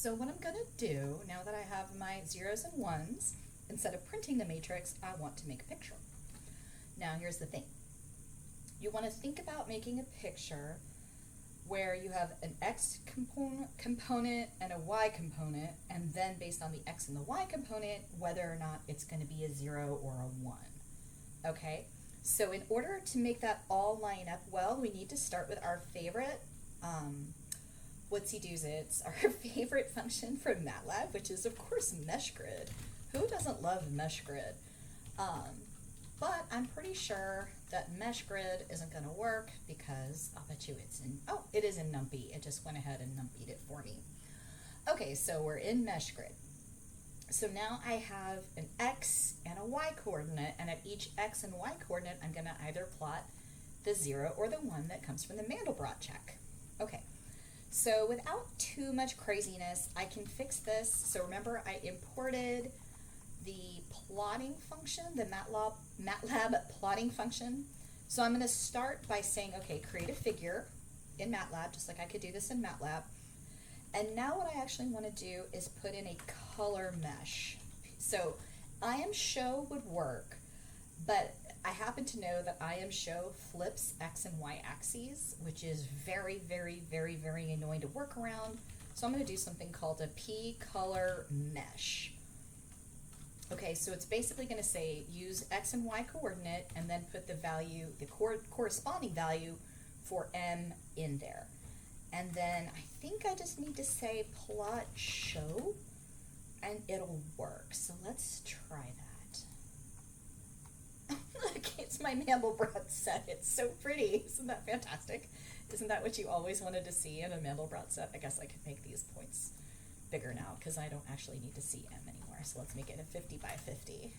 So what I'm going to do, now that I have my zeros and ones, instead of printing the matrix, I want to make a picture. Now here's the thing. You want to think about making a picture where you have an X component and a Y component, and then based on the X and the Y component, whether or not it's going to be a 0 or a 1. Okay? So in order to make that all line up well, we need to start with our favorite whoopsie-doos-its, our favorite function from MATLAB, which is, of course, mesh grid. Who doesn't love mesh grid? But I'm pretty sure that mesh grid isn't going to work because I'll bet you it's in, oh, it is in NumPy. It just went ahead and NumPy'd it for me. Okay, so we're in mesh grid. So now I have an X and a Y coordinate, and at each X and Y coordinate, I'm going to either plot the 0 or the 1 that comes from the Mandelbrot check. Okay. So without too much craziness, I can fix this. So remember, I imported the plotting function, the MATLAB plotting function. So I'm going to start by saying, okay, create a figure in MATLAB, just like I could do this in MATLAB. And now what I actually want to do is put in a color mesh. So IamShow would work, but I happen to know that IamShow flips X and Y axes, which is very, very, very, very annoying to work around. So I'm going to do something called a p-color mesh. Okay, so it's basically going to say use X and Y coordinate and then put the value, the corresponding value for M in there. And then I think I just need to say plot show and it'll work. So let's try that. Look, it's my Mandelbrot set. It's so pretty. Isn't that fantastic? Isn't that what you always wanted to see in a Mandelbrot set? I guess I could make these points bigger now because I don't actually need to see M anymore. So let's make it a 50 by 50.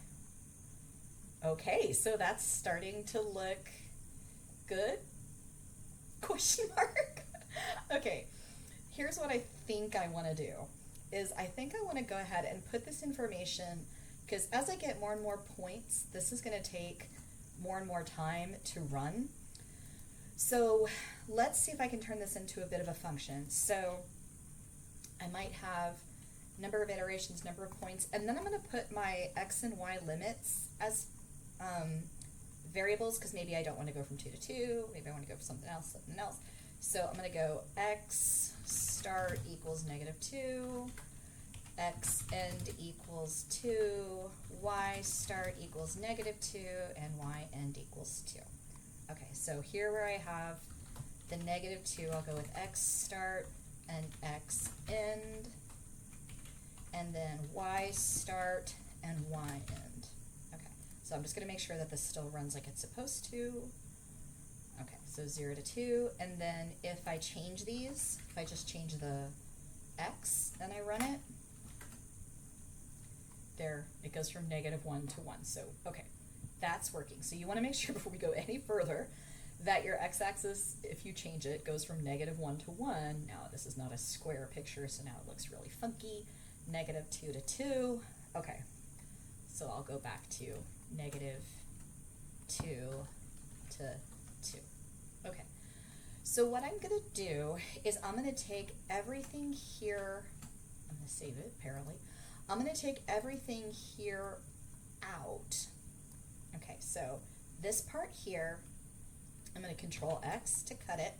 Okay, so that's starting to look good? Question mark? Okay, here's what I think I want to do, is I think I want to go ahead and put this information, because as I get more and more points, this is going to take more and more time to run. So let's see if I can turn this into a bit of a function. So I might have number of iterations, number of points, and then I'm going to put my X and Y limits as variables, because maybe I don't want to go from 2 to 2, maybe I want to go for something else. So I'm going to go X start equals -2, X end equals 2, Y start equals -2, and Y end equals 2. Okay, so here where I have the -2, I'll go with X start and X end, and then Y start and Y end. Okay, so I'm just going to make sure that this still runs like it's supposed to. Okay, so 0 to 2, and then if I change these, if I just change the X and I run it, there, it goes from -1 to 1. So, okay, that's working. So you want to make sure before we go any further that your x-axis, if you change it, goes from -1 to 1. Now, this is not a square picture, so now it looks really funky. -2 to 2. Okay, so I'll go back to -2 to 2. Okay, so what I'm going to do is I'm going to take everything here, I'm going to save it, apparently. I'm going to take everything here out. Okay, so this part here, I'm going to Control X to cut it,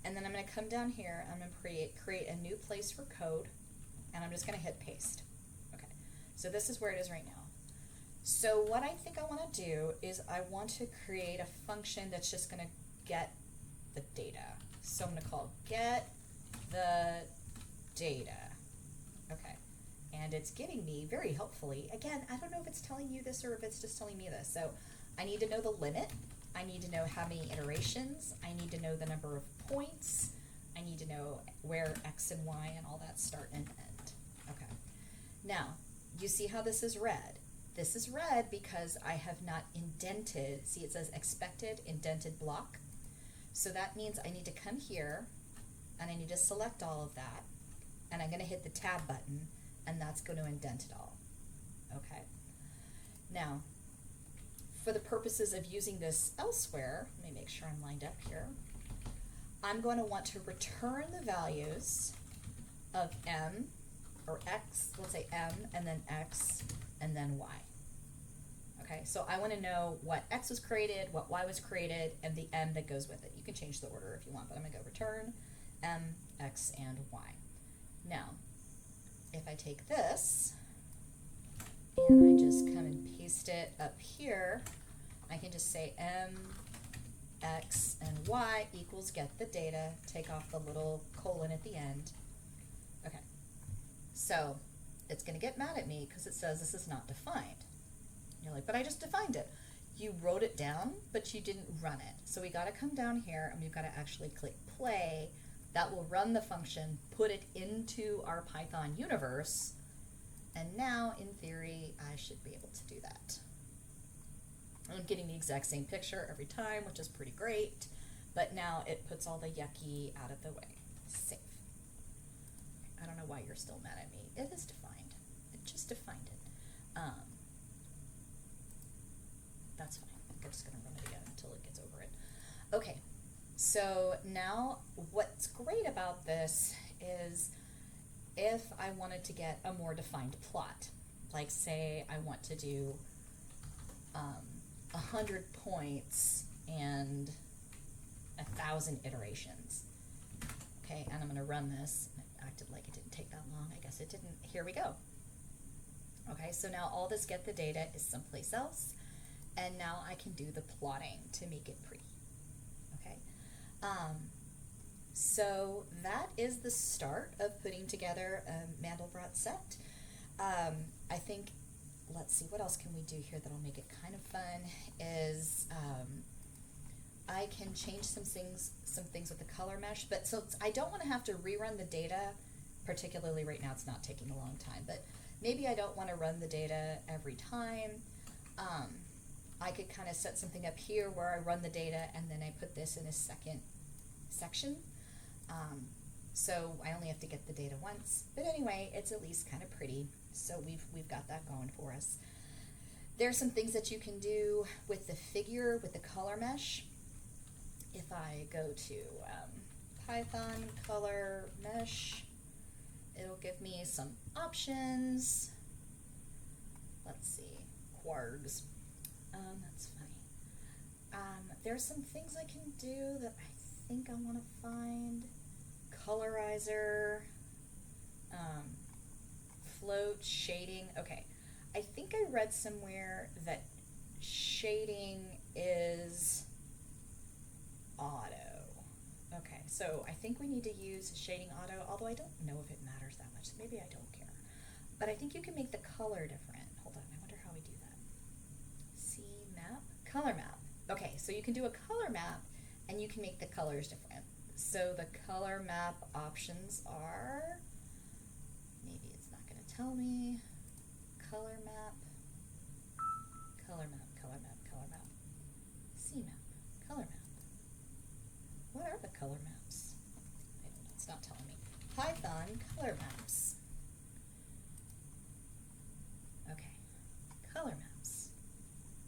and then I'm going to come down here, I'm going to create a new place for code, and I'm just going to hit paste. Okay, so this is where it is right now. So what I think I want to do is I want to create a function that's just going to get the data. So I'm going to call get the data. Okay, and it's getting me very helpfully. Again, I don't know if it's telling you this or if it's just telling me this. So I need to know the limit. I need to know how many iterations. I need to know the number of points. I need to know where X and Y and all that start and end. Okay. Now, you see how this is red? This is red because I have not indented. See, it says expected indented block. So that means I need to come here and I need to select all of that. And I'm going to hit the tab button, and that's going to indent it all. Okay. Now, for the purposes of using this elsewhere, let me make sure I'm lined up here. I'm going to want to return the values of m, or x, let's say m, and then x, and then y. Okay, so I want to know what x was created, what y was created, and the m that goes with it. You can change the order if you want, but I'm going to go return m, x, and y. Now, if I take this, and I just come and paste it up here, I can just say m, x, and y equals get the data, take off the little colon at the end. Okay, so it's going to get mad at me because it says this is not defined. You're like, but I just defined it. You wrote it down, but you didn't run it. So we got to come down here and we've got to actually click play. That will run the function, put it into our Python universe, and now in theory I should be able to do that. I'm getting the exact same picture every time, which is pretty great, but now it puts all the yucky out of the way. Save. I don't know why you're still mad at me. It is defined. It just defined it. That's fine. I'm just going to run it again until it gets over it. Okay, so now what's great about this is if I wanted to get a more defined plot, like say I want to do 100 points and 1,000 iterations. Okay, and I'm going to run this. It acted like it didn't take that long. I guess it didn't. Here we go. Okay, so now all this get the data is someplace else. And now I can do the plotting to make it pretty. Okay, so that is the start of putting together a Mandelbrot set. I think, let's see, what else can we do here that'll make it kind of fun is I can change some things with the color mesh, but so I don't want to have to rerun the data, particularly right now it's not taking a long time, but maybe I don't want to run the data every time. I could kind of set something up here where I run the data and then I put this in a second section. So I only have to get the data once. But anyway, it's at least kind of pretty. So we've got that going for us. There's some things that you can do with the figure, with the color mesh. If I go to Python color mesh, it'll give me some options. Let's see, quargs. That's funny. There's some things I can do that I think I want to find. Colorizer, float, shading. Okay, I think I read somewhere that shading is auto. Okay, so I think we need to use shading auto, although I don't know if it matters that much, so maybe I don't care. But I think you can make the color different. Hold on, I wonder how we do that. Map, color map. Okay, so you can do a color map and you can make the colors different. So the color map options are, maybe it's not going to tell me, color map, color map, color map, color map, CMap, color map. What are the color maps? I don't know, it's not telling me. Python color maps. Okay, color maps.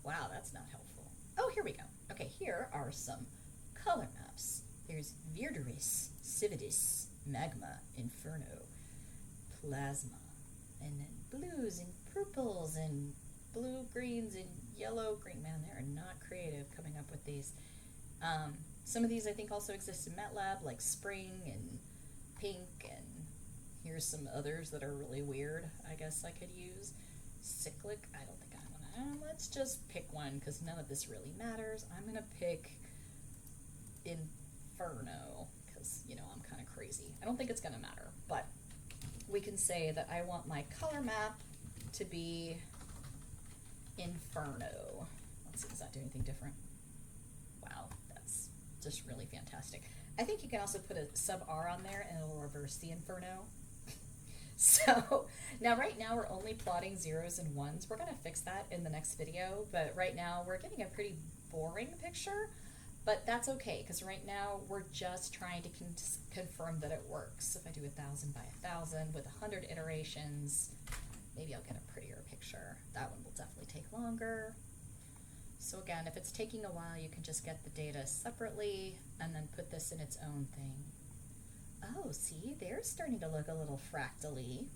Wow, that's not helpful. Oh, here we go. Okay, here are some color maps. There's Virturis, Cividis, Magma, Inferno, Plasma, and then blues and purples and blue, greens, and yellow, green. Man, they're not creative coming up with these. Some of these I think also exist in MATLAB, like spring and pink, and here's some others that are really weird I guess I could use. Cyclic, I don't think I want to. Let's just pick one because none of this really matters. I'm going to pick Inferno because, you know, I'm kind of crazy. I don't think it's going to matter, but we can say that I want my color map to be Inferno. Let's see, does that do anything different? Wow, that's just really fantastic. I think you can also put a sub R on there and it'll reverse the Inferno. So now right now we're only plotting zeros and ones. We're going to fix that in the next video, but right now we're getting a pretty boring picture, but that's okay because right now we're just trying to confirm that it works. If I do 1,000 by 1,000 with 100 iterations, maybe I'll get a prettier picture. That one will definitely take longer. So again, if it's taking a while, you can just get the data separately and then put this in its own thing. Oh, see, they're starting to look a little fractally.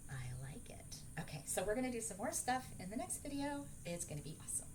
I like it. Okay, so we're gonna do some more stuff in the next video. It's gonna be awesome.